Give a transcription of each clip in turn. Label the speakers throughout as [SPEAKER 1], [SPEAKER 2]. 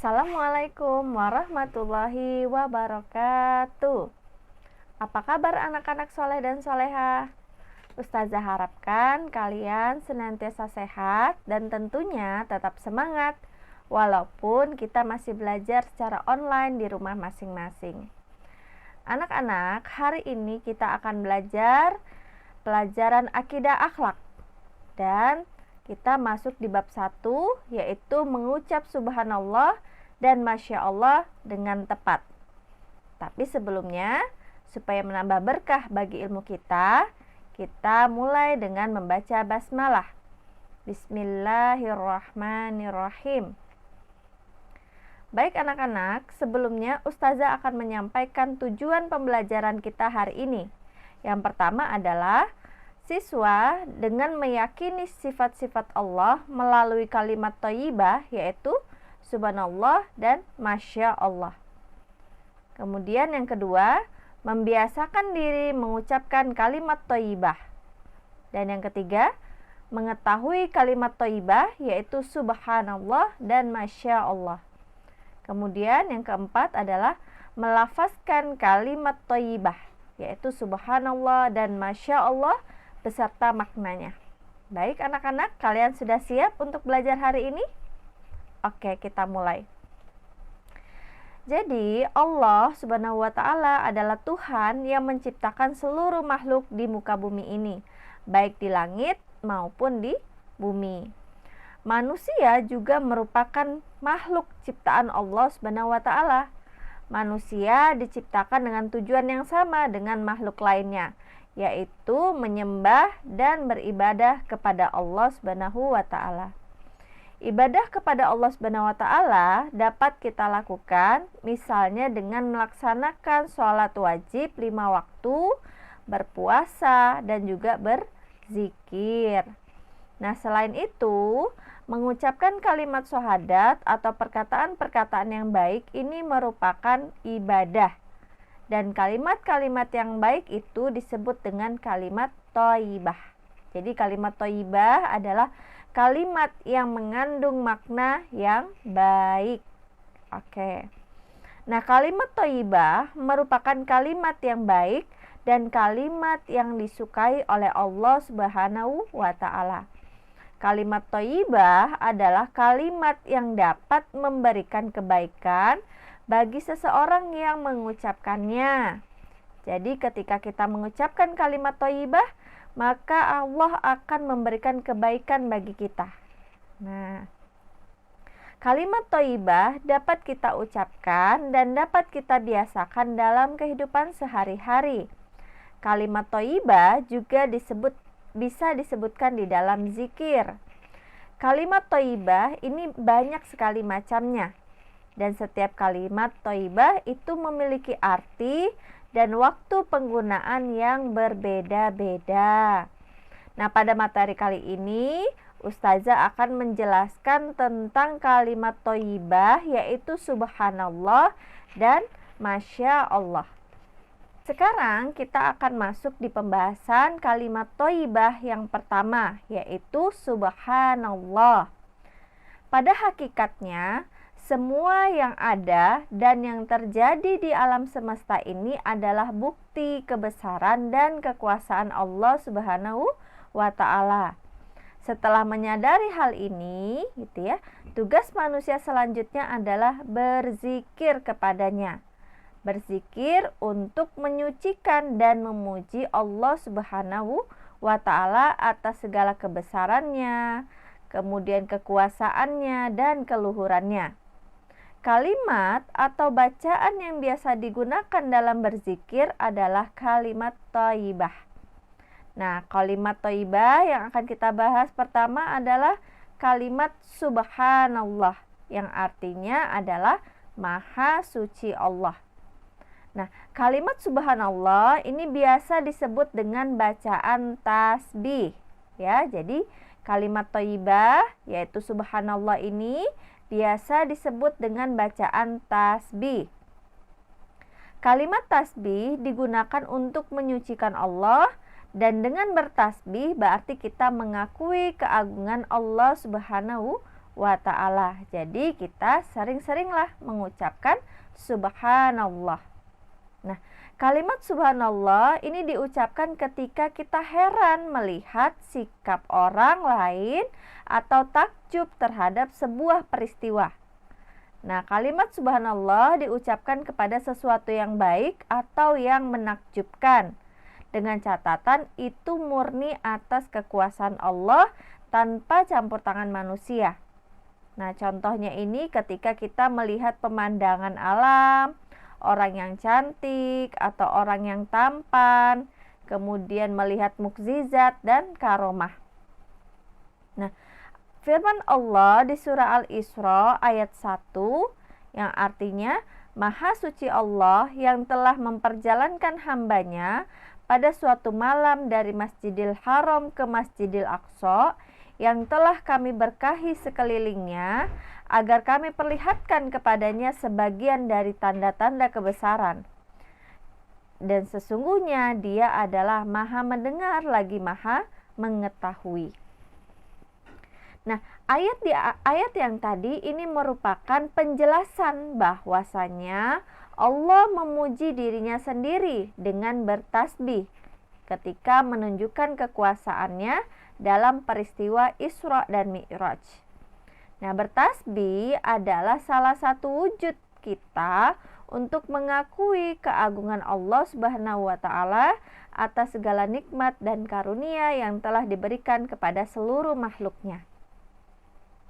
[SPEAKER 1] Assalamualaikum warahmatullahi wabarakatuh. Apa kabar anak-anak soleh dan soleha? Ustazah harapkan kalian senantiasa sehat dan tentunya tetap semangat walaupun kita masih belajar secara online di rumah masing-masing. Anak-anak, hari ini kita akan belajar pelajaran akidah akhlak dan kita masuk di bab 1, yaitu mengucap subhanallah dan masya Allah dengan tepat. Tapi sebelumnya, supaya menambah berkah bagi ilmu kita mulai dengan membaca basmalah. Bismillahirrahmanirrahim. Baik anak-anak, sebelumnya Ustazah akan menyampaikan tujuan pembelajaran kita hari ini. Yang pertama adalah siswa dengan meyakini sifat-sifat Allah melalui kalimat thayyibah, yaitu subhanallah dan masya Allah. Kemudian yang kedua, membiasakan diri mengucapkan kalimat thayyibah. Dan yang ketiga, mengetahui kalimat thayyibah, yaitu subhanallah dan masya Allah. Kemudian yang keempat adalah melafazkan kalimat thayyibah, yaitu subhanallah dan masya Allah beserta maknanya. Baik anak-anak, kalian sudah siap untuk belajar hari ini? Oke, kita mulai. Jadi Allah Subhanahu wa Ta'ala adalah Tuhan yang menciptakan seluruh makhluk di muka bumi ini, baik di langit maupun di bumi. Manusia juga merupakan makhluk ciptaan Allah Subhanahu wa Ta'ala. Manusia diciptakan dengan tujuan yang sama dengan makhluk lainnya, yaitu menyembah dan beribadah kepada Allah Subhanahu wa Ta'ala. Ibadah kepada Allah Subhanahu wa Ta'ala dapat kita lakukan misalnya dengan melaksanakan sholat wajib 5 waktu, berpuasa, dan juga berzikir. Nah, selain itu, mengucapkan kalimat syahadat atau perkataan-perkataan yang baik ini merupakan ibadah. Dan kalimat-kalimat yang baik itu disebut dengan kalimat thayyibah. Jadi kalimat thayyibah adalah kalimat yang mengandung makna yang baik. Oke. Nah, kalimat thayyibah merupakan kalimat yang baik dan kalimat yang disukai oleh Allah Subhanahu wa Ta'ala. Kalimat thayyibah adalah kalimat yang dapat memberikan kebaikan bagi seseorang yang mengucapkannya. Jadi ketika kita mengucapkan kalimat thayyibah, maka Allah akan memberikan kebaikan bagi kita. Nah, kalimat thayyibah dapat kita ucapkan dan dapat kita biasakan dalam kehidupan sehari-hari. Kalimat thayyibah juga bisa disebutkan di dalam zikir. Kalimat thayyibah ini banyak sekali macamnya. Dan setiap kalimat thayyibah itu memiliki arti dan waktu penggunaan yang berbeda-beda. Nah, pada materi kali ini Ustazah akan menjelaskan tentang kalimat thayyibah, yaitu subhanallah dan masya Allah. Sekarang kita akan masuk di pembahasan kalimat thayyibah yang pertama, yaitu subhanallah. Pada hakikatnya, semua yang ada dan yang terjadi di alam semesta ini adalah bukti kebesaran dan kekuasaan Allah Subhanahu wa Ta'ala. Setelah menyadari hal ini, tugas manusia selanjutnya adalah berzikir kepadanya. Berzikir untuk menyucikan dan memuji Allah Subhanahu wa Ta'ala atas segala kebesarannya, kemudian kekuasaannya dan keluhurannya. Kalimat atau bacaan yang biasa digunakan dalam berzikir adalah kalimat thayyibah. Nah, kalimat thayyibah yang akan kita bahas pertama adalah kalimat subhanallah, yang artinya adalah maha suci Allah. Nah, kalimat subhanallah ini biasa disebut dengan bacaan tasbih, ya. Jadi kalimat thayyibah yaitu subhanallah ini biasa disebut dengan bacaan tasbih. Kalimat tasbih digunakan untuk menyucikan Allah, dan dengan bertasbih berarti kita mengakui keagungan Allah Subhanahu wa ta'ala. Jadi kita sering-seringlah mengucapkan subhanallah. Nah, kalimat subhanallah ini diucapkan ketika kita heran melihat sikap orang lain atau takjub terhadap sebuah peristiwa. Nah, kalimat subhanallah diucapkan kepada sesuatu yang baik atau yang menakjubkan. Dengan catatan itu murni atas kekuasaan Allah tanpa campur tangan manusia. Nah, contohnya ini ketika kita melihat pemandangan alam, orang yang cantik atau orang yang tampan, kemudian melihat mukjizat dan karomah. Nah, firman Allah di surah Al-Isra ayat 1 yang artinya Maha suci Allah yang telah memperjalankan hambanya pada suatu malam dari Masjidil Haram ke Masjidil Aqsa yang telah kami berkahi sekelilingnya agar kami perlihatkan kepadanya sebagian dari tanda-tanda kebesaran. Dan sesungguhnya Dia adalah Maha mendengar lagi Maha mengetahui. Nah, ayat yang tadi ini merupakan penjelasan bahwasanya Allah memuji dirinya sendiri dengan bertasbih ketika menunjukkan kekuasaannya dalam peristiwa Isra dan Mi'raj. Nah, bertasbih adalah salah satu wujud kita untuk mengakui keagungan Allah Subhanahu wa taala atas segala nikmat dan karunia yang telah diberikan kepada seluruh makhluknya.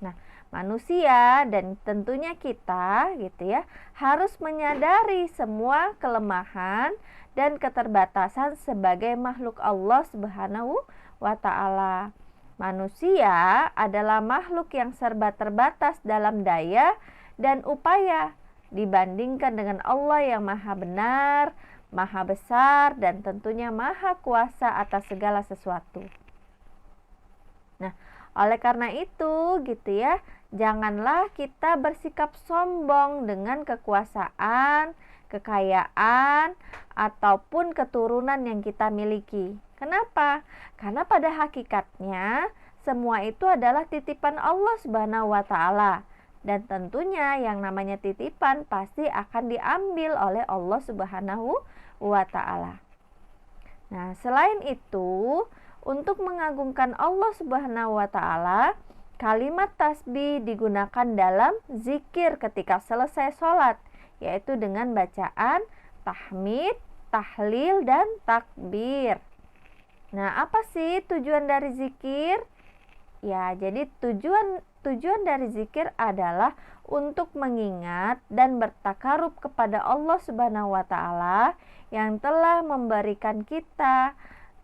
[SPEAKER 1] Nah, manusia dan tentunya kita gitu ya, harus menyadari semua kelemahan dan keterbatasan sebagai makhluk Allah Subhanahu wa taala. Manusia adalah makhluk yang serba terbatas dalam daya dan upaya dibandingkan dengan Allah yang Maha benar, Maha besar dan tentunya Maha kuasa atas segala sesuatu. Nah, oleh karena itu gitu ya, janganlah kita bersikap sombong dengan kekuasaan, kekayaan, ataupun keturunan yang kita miliki. Kenapa? Karena pada hakikatnya semua itu adalah titipan Allah Subhanahu wa taala. Dan tentunya yang namanya titipan pasti akan diambil oleh Allah Subhanahu wa taala. Nah, selain itu, untuk mengagungkan Allah Subhanahu wa taala, kalimat tasbih digunakan dalam zikir ketika selesai sholat, yaitu dengan bacaan tahmid, tahlil, dan takbir. Nah, apa sih tujuan dari zikir? Ya, jadi tujuan dari zikir adalah untuk mengingat dan bertakarub kepada Allah Subhanahu wa taala yang telah memberikan kita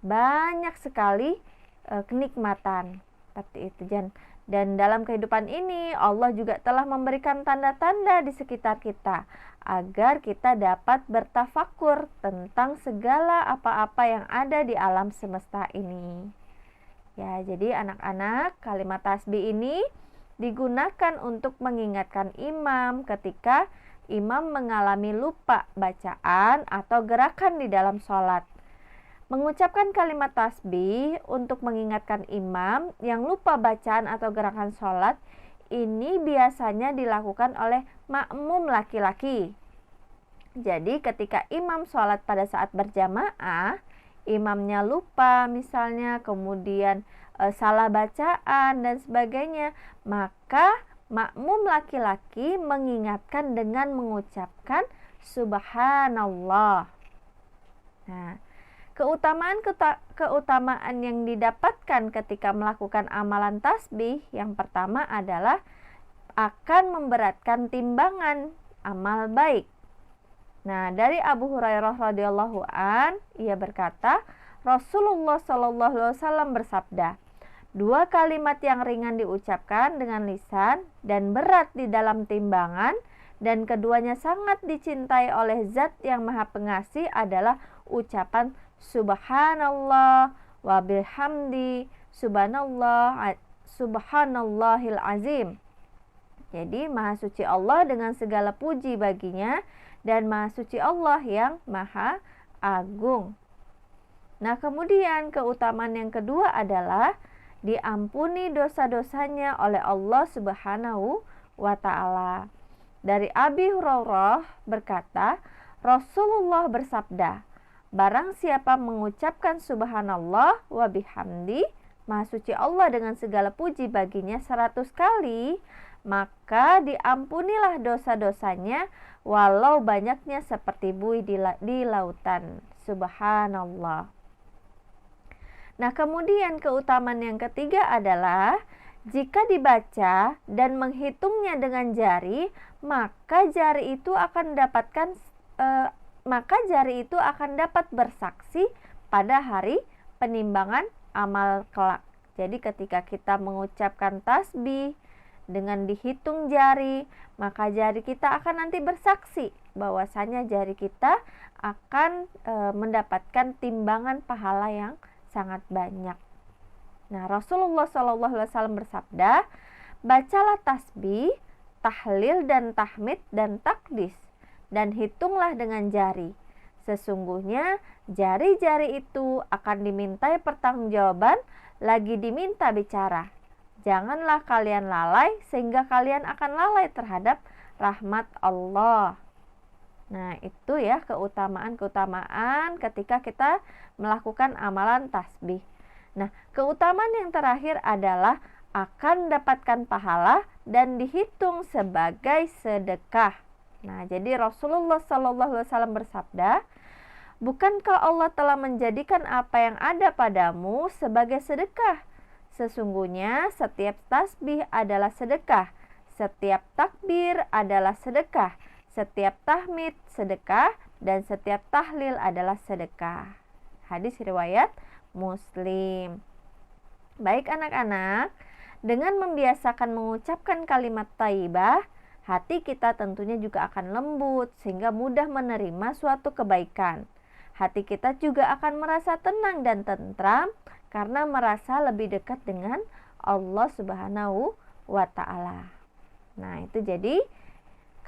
[SPEAKER 1] banyak sekali kenikmatan seperti itu. Dan dalam kehidupan ini Allah juga telah memberikan tanda-tanda di sekitar kita agar kita dapat bertafakur tentang segala apa-apa yang ada di alam semesta ini. Ya, jadi anak-anak, kalimat tasbih ini digunakan untuk mengingatkan imam ketika imam mengalami lupa bacaan atau gerakan di dalam sholat. Mengucapkan kalimat tasbih untuk mengingatkan imam yang lupa bacaan atau gerakan sholat ini biasanya dilakukan oleh makmum laki-laki. Jadi ketika imam sholat pada saat berjamaah, imamnya lupa misalnya, kemudian salah bacaan dan sebagainya, maka makmum laki-laki mengingatkan dengan mengucapkan subhanallah. Nah, keutamaan yang didapatkan ketika melakukan amalan tasbih yang pertama adalah akan memberatkan timbangan amal baik. Nah, dari Abu Hurairah radhiyallahu an, ia berkata, Rasulullah shallallahu alaihi wasallam bersabda, 2 kalimat yang ringan diucapkan dengan lisan dan berat di dalam timbangan dan keduanya sangat dicintai oleh Zat yang Maha Pengasih adalah ucapan subhanallah wa bihamdi subhanallahil azim. Jadi Maha Suci Allah dengan segala puji baginya dan Maha Suci Allah yang Maha Agung. Nah, kemudian keutamaan yang kedua adalah diampuni dosa-dosanya oleh Allah Subhanahu wa Ta'ala. Dari Abi Hurairah berkata, Rasulullah bersabda, barang siapa mengucapkan subhanallah wa bihamdi, maha suci Allah dengan segala puji baginya 100 kali, maka diampunilah dosa-dosanya walau banyaknya seperti buih di lautan. Subhanallah. Nah, kemudian keutamaan yang ketiga adalah jika dibaca dan menghitungnya dengan jari, maka jari itu akan dapat bersaksi pada hari penimbangan amal kelak. Jadi ketika kita mengucapkan tasbih dengan dihitung jari, maka jari kita akan nanti bersaksi bahwasanya jari kita akan mendapatkan timbangan pahala yang sangat banyak. Nah, Rasulullah SAW bersabda, bacalah tasbih, tahlil dan tahmid dan takdis, dan hitunglah dengan jari. Sesungguhnya jari-jari itu akan dimintai pertanggungjawaban, lagi diminta bicara. Janganlah kalian lalai sehingga kalian akan lalai terhadap rahmat Allah. Nah, itu ya keutamaan-keutamaan ketika kita melakukan amalan tasbih. Nah, keutamaan yang terakhir adalah akan dapatkan pahala dan dihitung sebagai sedekah. Nah, jadi Rasulullah SAW bersabda, bukankah Allah telah menjadikan apa yang ada padamu sebagai sedekah? Sesungguhnya setiap tasbih adalah sedekah, setiap takbir adalah sedekah, setiap tahmid sedekah, dan setiap tahlil adalah sedekah. Hadis riwayat Muslim. Baik anak-anak, dengan membiasakan mengucapkan kalimat thayyibah, hati kita tentunya juga akan lembut sehingga mudah menerima suatu kebaikan. Hati kita juga akan merasa tenang dan tentram karena merasa lebih dekat dengan Allah Subhanahu wa Ta'ala. Nah, itu jadi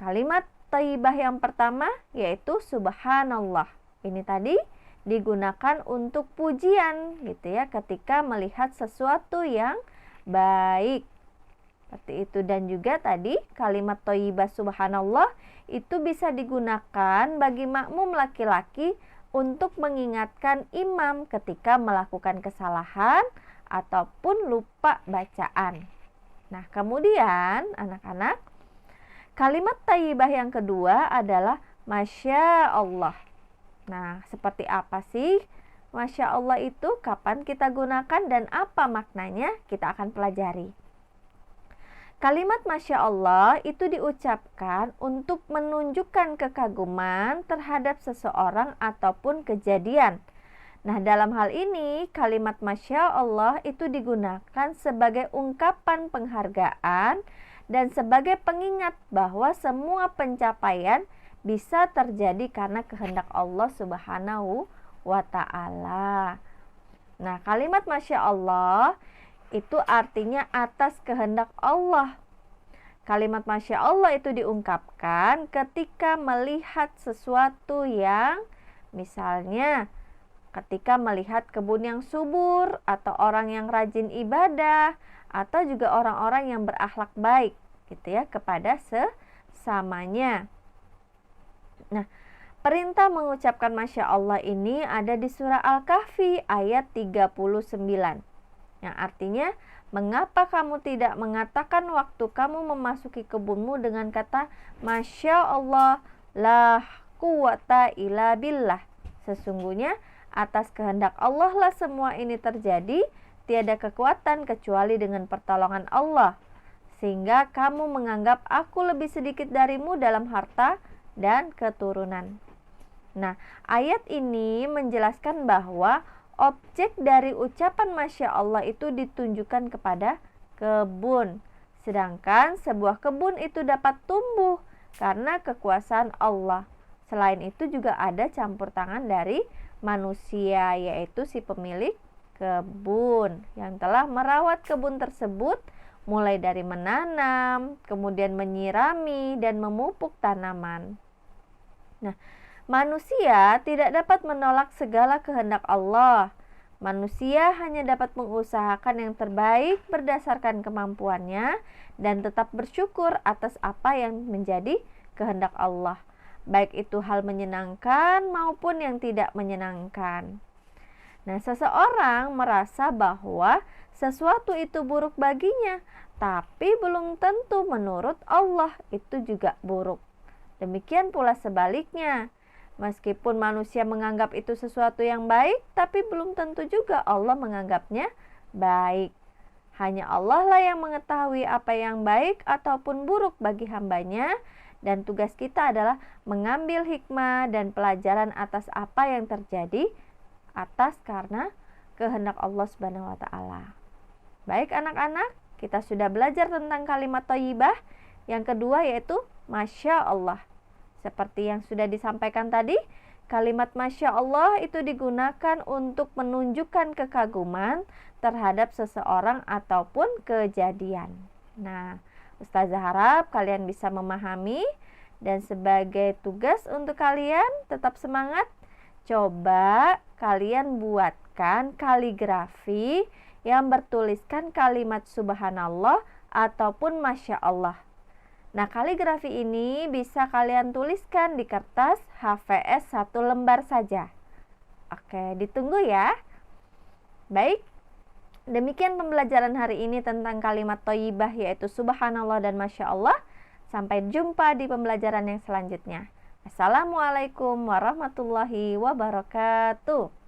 [SPEAKER 1] kalimat thayyibah yang pertama yaitu subhanallah. Ini tadi digunakan untuk pujian gitu ya, ketika melihat sesuatu yang baik seperti itu. Dan juga tadi kalimat thayyibah subhanallah itu bisa digunakan bagi makmum laki-laki untuk mengingatkan imam ketika melakukan kesalahan ataupun lupa bacaan. Nah, kemudian anak-anak, kalimat thayyibah yang kedua adalah Masya Allah. Nah, seperti apa sih Masya Allah itu? Kapan kita gunakan dan apa maknanya? Kita akan pelajari. Kalimat Masya Allah itu diucapkan untuk menunjukkan kekaguman terhadap seseorang ataupun kejadian. Nah, dalam hal ini kalimat Masya Allah itu digunakan sebagai ungkapan penghargaan dan sebagai pengingat bahwa semua pencapaian bisa terjadi karena kehendak Allah Subhanahu wa Ta'ala. Nah, kalimat Masya Allah itu artinya atas kehendak Allah. Kalimat Masya Allah itu diungkapkan ketika melihat sesuatu yang misalnya ketika melihat kebun yang subur atau orang yang rajin ibadah atau juga orang-orang yang berakhlak baik gitu ya kepada sesamanya. Nah, perintah mengucapkan Masya Allah ini ada di surah Al-Kahfi ayat 39. Yang artinya, mengapa kamu tidak mengatakan waktu kamu memasuki kebunmu dengan kata Masya Allah la quwata illa billah. Sesungguhnya atas kehendak Allah lah semua ini terjadi, tiada kekuatan kecuali dengan pertolongan Allah. Sehingga kamu menganggap aku lebih sedikit darimu dalam harta dan keturunan. Nah, ayat ini menjelaskan bahwa objek dari ucapan Masya Allah itu ditunjukkan kepada kebun. Sedangkan sebuah kebun itu dapat tumbuh karena kekuasaan Allah. Selain itu juga ada campur tangan dari manusia, yaitu si pemilik kebun yang telah merawat kebun tersebut mulai dari menanam, kemudian menyirami dan memupuk tanaman. Nah, manusia tidak dapat menolak segala kehendak Allah. Manusia hanya dapat mengusahakan yang terbaik berdasarkan kemampuannya dan tetap bersyukur atas apa yang menjadi kehendak Allah, baik itu hal menyenangkan maupun yang tidak menyenangkan. Nah, seseorang merasa bahwa sesuatu itu buruk baginya, tapi belum tentu menurut Allah itu juga buruk. Demikian pula sebaliknya. Meskipun manusia menganggap itu sesuatu yang baik, tapi belum tentu juga Allah menganggapnya baik. Hanya Allah lah yang mengetahui apa yang baik ataupun buruk bagi hambanya, dan tugas kita adalah mengambil hikmah dan pelajaran atas apa yang terjadi atas karena kehendak Allah Subhanahu wa taala. Baik anak-anak, kita sudah belajar tentang kalimat thayyibah. Yang kedua yaitu Masya Allah. Seperti yang sudah disampaikan tadi, kalimat Masya Allah itu digunakan untuk menunjukkan kekaguman terhadap seseorang ataupun kejadian. Nah, Ustazah harap kalian bisa memahami, dan sebagai tugas untuk kalian tetap semangat. Coba kalian buatkan kaligrafi yang bertuliskan kalimat Subhanallah ataupun Masya Allah. Nah, kaligrafi ini bisa kalian tuliskan di kertas HVS 1 lembar saja. Oke, ditunggu ya. Baik, demikian pembelajaran hari ini tentang kalimat thayyibah yaitu Subhanallah dan Masya Allah. Sampai jumpa di pembelajaran yang selanjutnya. Assalamualaikum warahmatullahi wabarakatuh.